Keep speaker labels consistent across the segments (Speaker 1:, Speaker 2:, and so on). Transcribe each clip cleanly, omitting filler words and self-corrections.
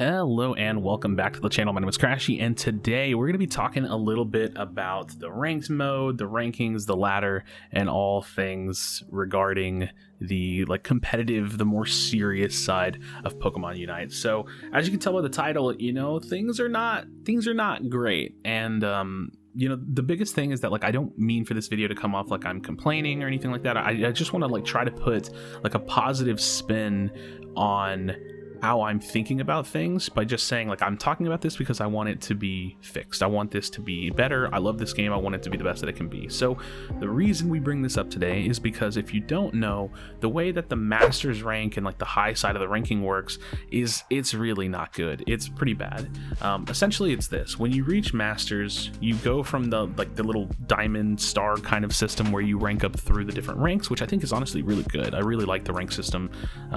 Speaker 1: Hello and welcome back to the channel. My name is Crashy, and today we're going to be talking a little bit about the ranked mode, the rankings, the ladder, and all things regarding the competitive, the more serious side of Pokemon Unite. So, as you can tell by the title, things are not great, and the biggest thing is that I don't mean for this video to come off like I'm complaining or anything like that. I just want to try to put a positive spin on how I'm thinking about things by just saying I'm talking about this because I want it to be fixed. I want this to be better. I love this game. I want it to be the best that it can be. So the reason we bring this up today is because if you don't know, the way that the Masters rank and the high side of the ranking works is it's really not good. It's pretty bad. Essentially it's this: when you reach Masters, you go from the little diamond star kind of system where you rank up through the different ranks, which I think is honestly really good. I really like the rank system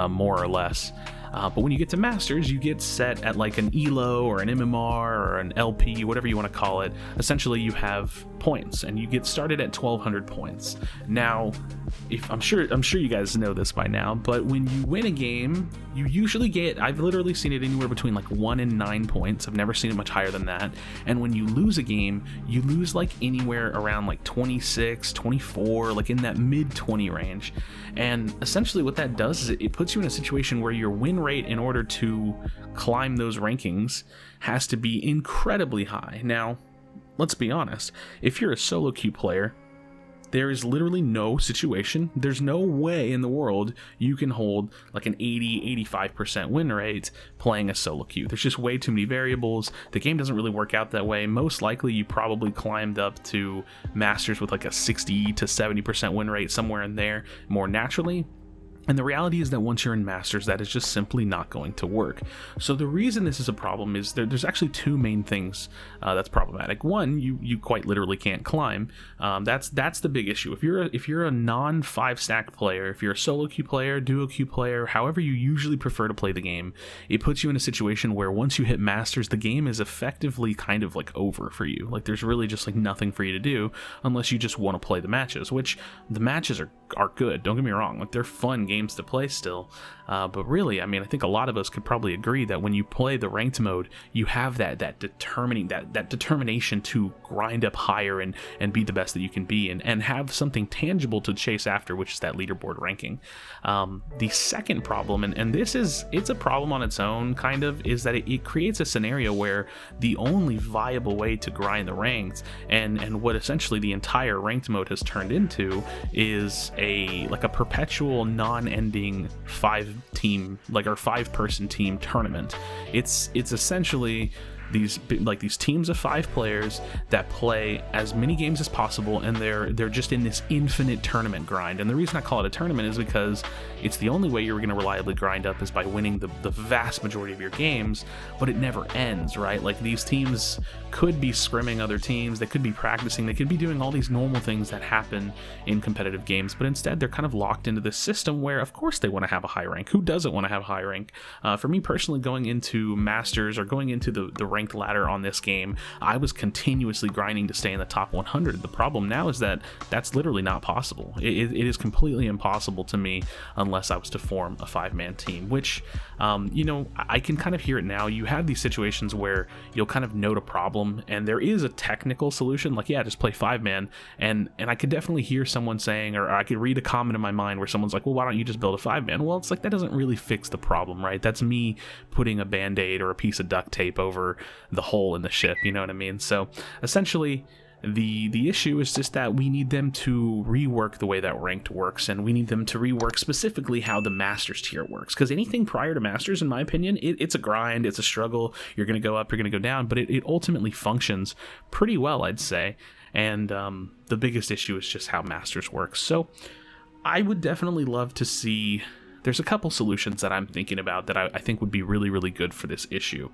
Speaker 1: more or less. But when you get to Masters, you get set at an ELO or an MMR or an LP, whatever you want to call it. Essentially, you have points, and you get started at 1,200 points. Now, I'm sure you guys know this by now, but when you win a game, you usually get, I've literally seen it anywhere between 1 and 9 points. I've never seen it much higher than that. And when you lose a game, you lose anywhere around 26, 24, in that mid 20 range. And essentially what that does is it puts you in a situation where your win rate in order to climb those rankings has to be incredibly high. Now, let's be honest, if you're a solo queue player, there is literally no situation, there's no way in the world you can hold an 80-85% win rate playing a solo queue. There's just way too many variables. The game doesn't really work out that way. Most likely you probably climbed up to Masters with a 60 to 70% win rate, somewhere in there, more naturally. And the reality is that once you're in Masters, that is just simply not going to work. So the reason this is a problem is there's actually two main things that's problematic. One, you quite literally can't climb. That's the big issue. If you're a non 5-stack player, if you're a solo queue player, duo queue player, however you usually prefer to play the game, it puts you in a situation where once you hit Masters, the game is effectively kind of over for you. There's really just nothing for you to do unless you just want to play the matches, which the matches are good. Don't get me wrong. They're fun games to play still, but really, I think a lot of us could probably agree that when you play the ranked mode, you have that determination to grind up higher and be the best that you can be, and have something tangible to chase after, which is that leaderboard ranking. The second problem, and it's a problem on its own kind of, is that it creates a scenario where the only viable way to grind the ranks and what essentially the entire ranked mode has turned into is a perpetual non-ending 5-person team tournament. It's essentially these teams of 5 players that play as many games as possible, and they're just in this infinite tournament grind. And the reason I call it a tournament is because it's the only way you're going to reliably grind up is by winning the vast majority of your games, but it never ends, right? These teams could be scrimming other teams, they could be practicing, they could be doing all these normal things that happen in competitive games, but instead they're kind of locked into this system where of course they want to have a high rank. Who doesn't want to have a high rank? For me personally, going into Masters or going into the ranked ladder on this game, I was continuously grinding to stay in the top 100. The problem now is that that's literally not possible. It is completely impossible to me unless I was to form a 5-man team, which I can kind of hear it now. You have these situations where you'll kind of note a problem and there is a technical solution, just play 5-man, and I could definitely hear someone saying, or I could read a comment in my mind where someone's like, well, why don't you just build a 5-man? Well, it's that doesn't really fix the problem, right? That's me putting a band-aid or a piece of duct tape over the hole in the ship, you know what I mean? So essentially the issue is just that we need them to rework the way that ranked works, and we need them to rework specifically how the Masters tier works, because anything prior to Masters, in my opinion, it's a grind, it's a struggle. You're going to go up, you're going to go down, but it ultimately functions pretty well, I'd say. And the biggest issue is just how Masters works. So I would definitely love to see, there's a couple solutions that I'm thinking about that I think would be really, really good for this issue.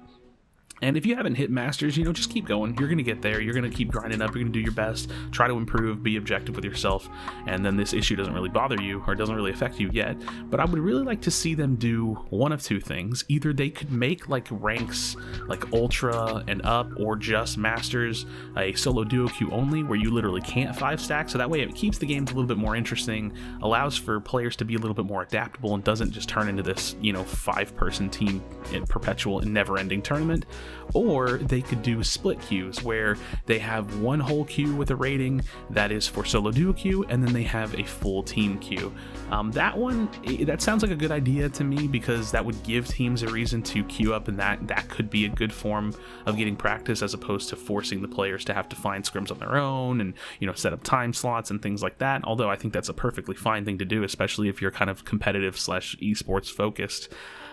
Speaker 1: And if you haven't hit Masters, just keep going. You're going to get there. You're going to keep grinding up. You're going to do your best. Try to improve. Be objective with yourself. And then this issue doesn't really bother you or doesn't really affect you yet. But I would really like to see them do one of two things. Either they could make like ranks like Ultra and up, or just Masters a solo duo queue only, where you literally can't 5-stack. So that way it keeps the games a little bit more interesting, allows for players to be a little bit more adaptable, and doesn't just turn into this, 5-person team in perpetual and never-ending tournament. Or they could do split queues, where they have one whole queue with a rating that is for solo duo queue, and then they have a full team queue. That sounds like a good idea to me, because that would give teams a reason to queue up, and that could be a good form of getting practice, as opposed to forcing the players to have to find scrims on their own and set up time slots and things like that. Although I think that's a perfectly fine thing to do, especially if you're kind of competitive / esports focused.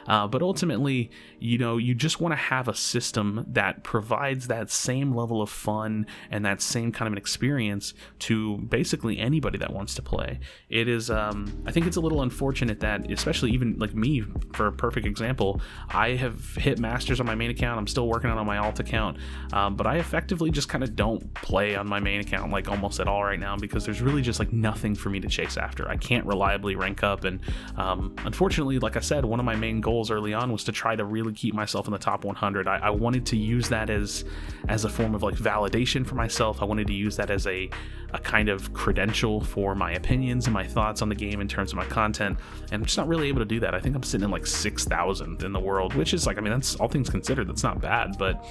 Speaker 1: But ultimately, you just want to have a system that provides that same level of fun and that same kind of an experience to basically anybody that wants to play. It is, I think it's a little unfortunate that, especially even like me, for a perfect example, I have hit Masters on my main account. I'm still working on my alt account, but I effectively just kind of don't play on my main account like almost at all right now, because there's really just like nothing for me to chase after. I can't reliably rank up, and unfortunately, like I said, one of my main goals early on was to try to really keep myself in the top 100. I wanted to use that as a form of like validation for myself. I wanted to use that as a kind of credential for my opinions and my thoughts on the game in terms of my content, and I'm just not really able to do that. I think I'm sitting in like 6,000 in the world, which is like, I mean, that's, all things considered, that's not bad, but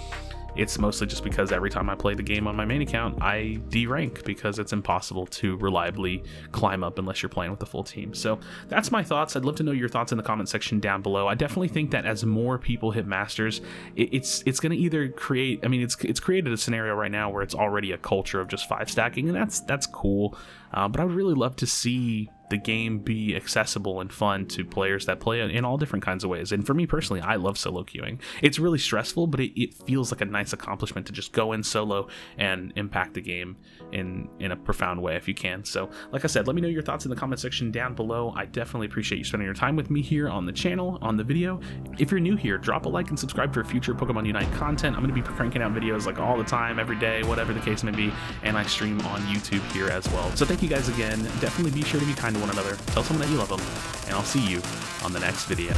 Speaker 1: it's mostly just because every time I play the game on my main account, I derank, because it's impossible to reliably climb up unless you're playing with the full team. So that's my thoughts. I'd love to know your thoughts in the comment section down below. I definitely think that as more people hit Masters, it's going to either create, I mean, it's created a scenario right now where it's already a culture of just 5-stacking, and that's cool. But I would really love to see the game be accessible and fun to players that play in all different kinds of ways. And for me personally, I love solo queuing. It's really stressful, but it feels like a nice accomplishment to just go in solo and impact the game in a profound way if you can. So like I said, let me know your thoughts in the comment section down below. I definitely appreciate you spending your time with me here on the channel, on the video. If you're new here, drop a like and subscribe for future Pokemon Unite content. I'm going to be cranking out videos like all the time, every day, whatever the case may be, and I stream on YouTube here as well. So thank you guys again. Definitely be sure to be kind to one another, tell someone that you love them, and I'll see you on the next video.